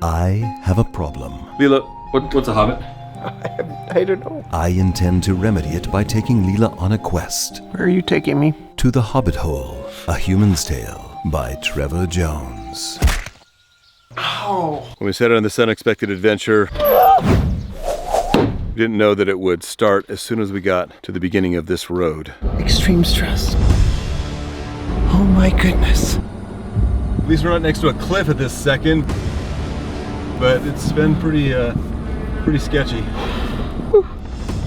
I have a problem. Leela, what's a hobbit? I don't know. I intend to remedy it by taking Leela on a quest. Where are you taking me? To the Hobbit Hole, A Human's Tale by Trevor Jones. Ow. When we set out on this unexpected adventure, we didn't know that it would start as soon as we got to the beginning of this road. Extreme stress. Oh my goodness. At least we're not next to a cliff at this second, but it's been pretty sketchy. Whew.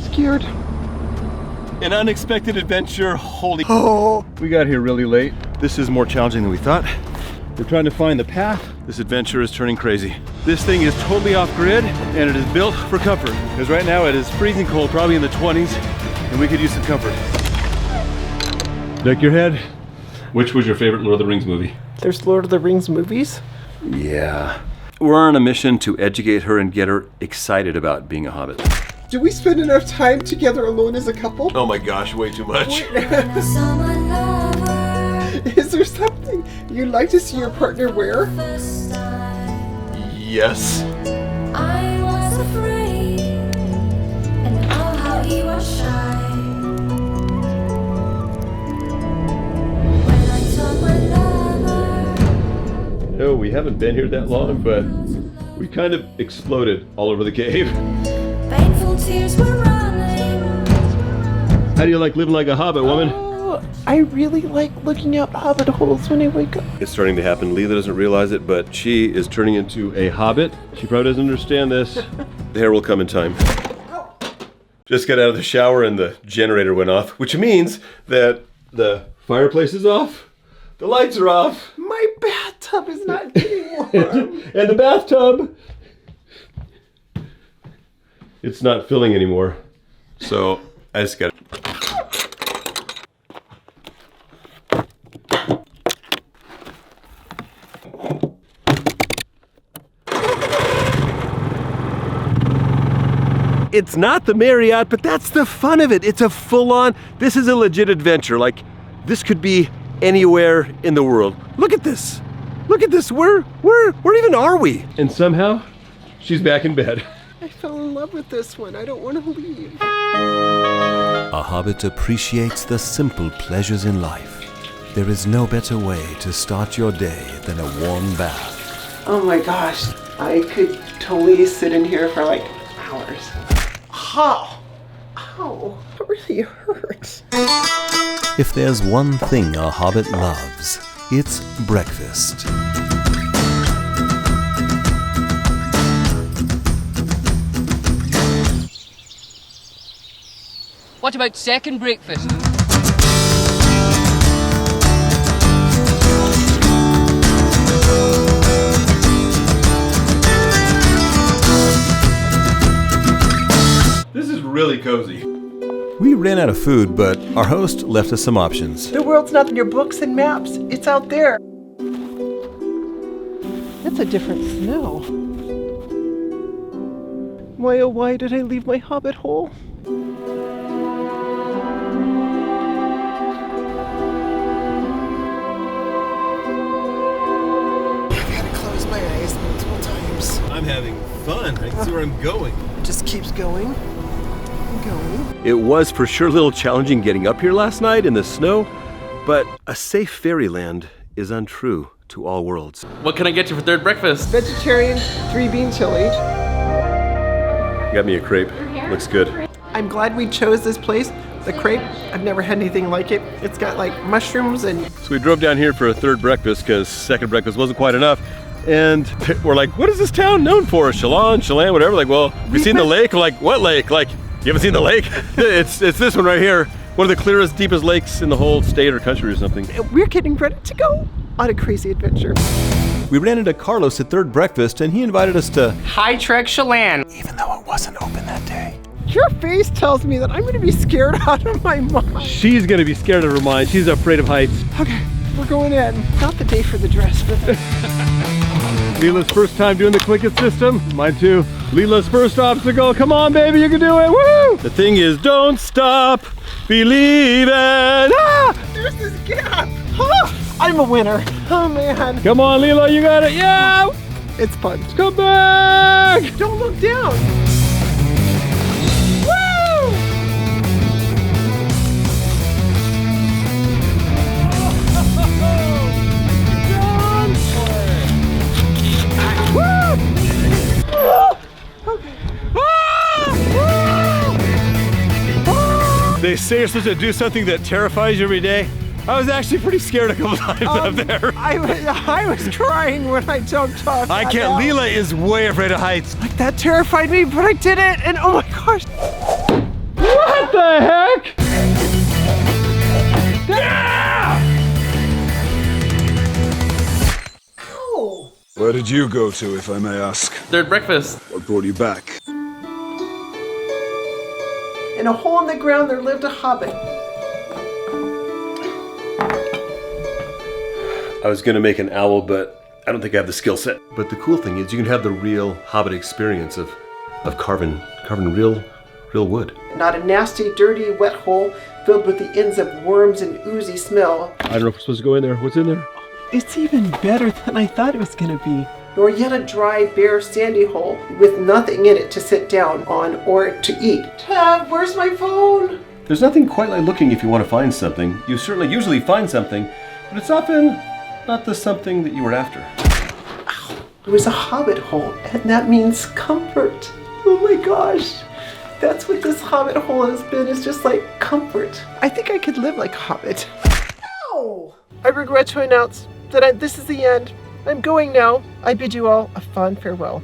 Scared. An unexpected adventure, holy Oh. We got here really late. This is more challenging than we thought. We're trying to find the path. This adventure is turning crazy. This thing is totally off grid and it is built for comfort. Because right now it is freezing cold, probably in the 20s, and we could use some comfort. Duck your head. Which was your favorite Lord of the Rings movie? There's Lord of the Rings movies? Yeah. We're on a mission to educate her and get her excited about being a hobbit. Do we spend enough time together alone as a couple? Oh my gosh, way too much. Is there something you'd like to see your partner wear? Yes. I was afraid, and oh how he was shy. When I told my lover. No, we haven't been here that long, but we kind of exploded all over the cave. Painful tears were running. How do you like living like a hobbit, woman? Oh, I really like looking out hobbit holes when I wake up. It's starting to happen. Leela doesn't realize it, but she is turning into a hobbit. She probably doesn't understand this. The hair will come in time. Just got out of the shower and the generator went off, which means that the fireplace is off, the lights are off, My bathtub is not getting warm. and the bathtub, it's not filling anymore. So I just got It's not the Marriott, but that's the fun of it. It's a full-on, this is a legit adventure. Like, this could be anywhere in the world. Look at this. Look at this. Where even are we? And somehow, she's back in bed. I fell in love with this one. I don't want to leave. A hobbit appreciates the simple pleasures in life. There is no better way to start your day than a warm bath. Oh my gosh. I could totally sit in here for like hours. Ow! Ow! That really hurts. If there's one thing a hobbit loves, it's breakfast. What about second breakfast? This is really cozy. We ran out of food, but our host left us some options. The world's not in your books and maps. It's out there. That's a different smell. Why, oh why did I leave my hobbit hole? I've had to close my eyes multiple times. I'm having fun. I can see where I'm going. It just keeps going and going. It was for sure a little challenging getting up here last night in the snow, but a safe fairyland is untrue to all worlds. What can I get you for third breakfast? Vegetarian 3-bean chili. Got me a crepe. Looks good. I'm glad we chose this place. The crepe, I've never had anything like it. It's got like mushrooms and... So we drove down here for a third breakfast because second breakfast wasn't quite enough. And we're like, what is this town known for? Chelan, whatever. Like, well, we seen the lake? We're like, what lake? Like, you haven't seen the lake? It's this one right here. One of the clearest, deepest lakes in the whole state or country or something. We're getting ready to go on a crazy adventure. We ran into Carlos at third breakfast and he invited us to... High Trek Chelan. Even though it wasn't open that day. Your face tells me that I'm going to be scared out of my mind. She's gonna be scared of her mind. She's afraid of heights. Okay, we're going in. Not the day for the dress, but... Leela's first time doing the click it system. Mine too. Leela's first obstacle. Come on, baby, you can do it. Woo! The thing is, don't stop believing. Ah! There's this gap. Oh, I'm a winner. Oh, man. Come on, Leela, you got it. Yeah! It's fun. Come back! Don't look down. They say you're supposed to do something that terrifies you every day. I was actually pretty scared a couple times up there. I was crying when I jumped off. I can't. Leela is way afraid of heights. Like that terrified me, but I did it, and oh my gosh. What the heck? Yeah! Ow. Where did you go to, if I may ask? Third breakfast. What brought you back? In a hole in the ground there lived a hobbit. I was gonna make an owl, but I don't think I have the skill set. But the cool thing is you can have the real Hobbit experience of carving real wood. Not a nasty, dirty, wet hole filled with the ends of worms and oozy smell. I don't know if we're supposed to go in there. What's in there? It's even better than I thought it was gonna be. Nor yet a dry, bare, sandy hole with nothing in it to sit down on or to eat. Tab, where's my phone? There's nothing quite like looking if you want to find something. You certainly usually find something, but it's often not the something that you were after. It was a hobbit hole, and that means comfort. Oh my gosh. That's what this hobbit hole has been, is just like comfort. I think I could live like a hobbit. Ow! I regret to announce that this is the end. I'm going now. I bid you all a fond farewell.